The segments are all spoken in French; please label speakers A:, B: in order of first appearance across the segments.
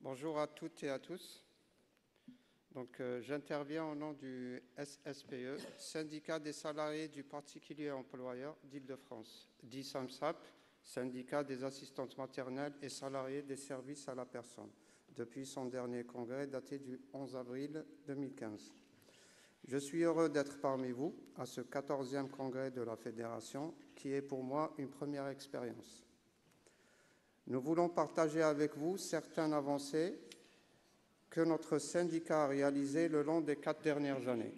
A: Bonjour à toutes et à tous. J'interviens au nom du SSPE, Syndicat des salariés du particulier employeur d'Île-de-France, dit SAMSAP, Syndicat des assistantes maternelles et salariés des services à la personne, depuis son dernier congrès daté du 11 avril 2015. Je suis heureux d'être parmi vous à ce 14e congrès de la Fédération, qui est pour moi une première expérience. Nous voulons partager avec vous certaines avancées que notre syndicat a réalisées le long des 4 dernières années.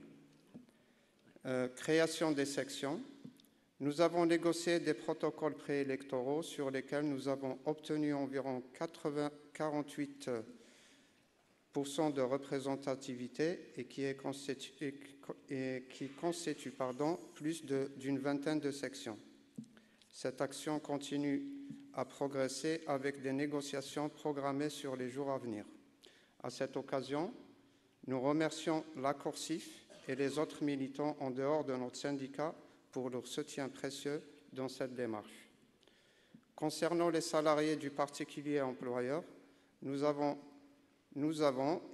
A: Création des sections. Nous avons négocié des protocoles préélectoraux sur lesquels nous avons obtenu environ 48% de représentativité et qui constitue plus d'une vingtaine de sections. Cette action continue à progresser avec des négociations programmées sur les jours à venir. À cette occasion, nous remercions l'ACORSIF et les autres militants en dehors de notre syndicat pour leur soutien précieux dans cette démarche. Concernant les salariés du particulier employeur, nous avons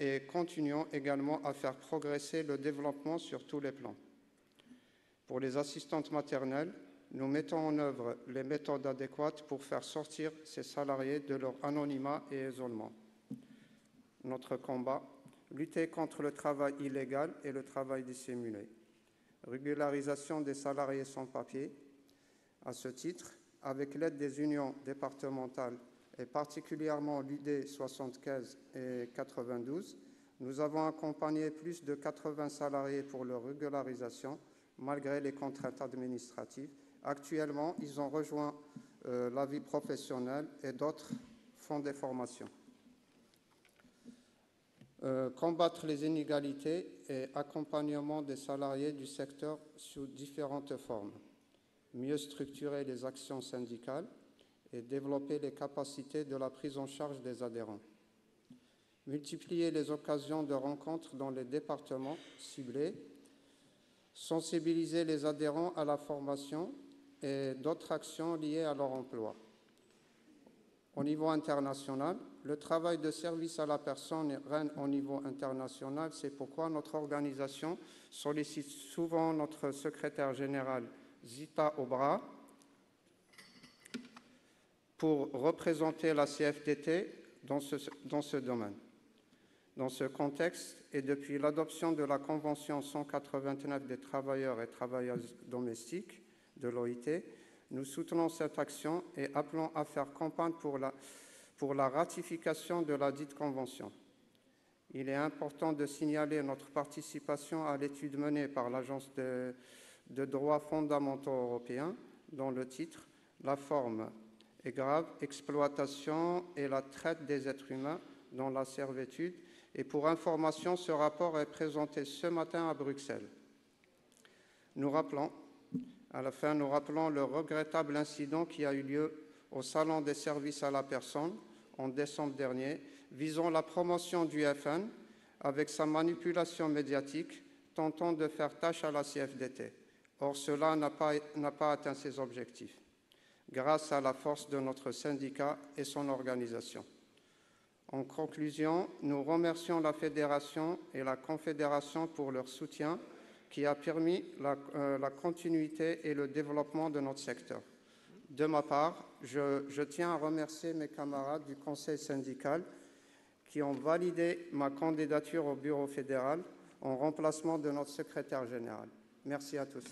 A: et continuons également à faire progresser le développement sur tous les plans. Pour les assistantes maternelles, nous mettons en œuvre les méthodes adéquates pour faire sortir ces salariés de leur anonymat et isolement. Notre combat, lutter contre le travail illégal et le travail dissimulé. Régularisation des salariés sans papier. À ce titre, avec l'aide des unions départementales et particulièrement l'UD 75 et 92, nous avons accompagné plus de 80 salariés pour leur régularisation, malgré les contraintes administratives. Actuellement, ils ont rejoint la vie professionnelle et d'autres font des formations. Combattre les inégalités et accompagnement des salariés du secteur sous différentes formes. Mieux structurer les actions syndicales et développer les capacités de la prise en charge des adhérents. Multiplier les occasions de rencontres dans les départements ciblés. Sensibiliser les adhérents à la formation et d'autres actions liées à leur emploi. Au niveau international, le travail de service à la personne règne au niveau international. C'est pourquoi notre organisation sollicite souvent notre secrétaire général Zita Obra pour représenter la CFDT dans ce domaine. Dans ce contexte, et depuis l'adoption de la Convention 189 des travailleurs et travailleuses domestiques de l'OIT, nous soutenons cette action et appelons à faire campagne pour la ratification de la dite Convention. Il est important de signaler notre participation à l'étude menée par l'Agence de droits fondamentaux européens, dont le titre « La forme est grave, exploitation et la traite des êtres humains dans la servitude ». Et pour information, ce rapport est présenté ce matin à Bruxelles. À la fin, nous rappelons le regrettable incident qui a eu lieu au Salon des services à la personne en décembre dernier, visant la promotion du FN avec sa manipulation médiatique, tentant de faire tâche à la CFDT. Or, cela n'a pas atteint ses objectifs, grâce à la force de notre syndicat et son organisation. En conclusion, nous remercions la Fédération et la Confédération pour leur soutien qui a permis la continuité et le développement de notre secteur. De ma part, je tiens à remercier mes camarades du Conseil syndical qui ont validé ma candidature au Bureau fédéral en remplacement de notre secrétaire général. Merci à tous.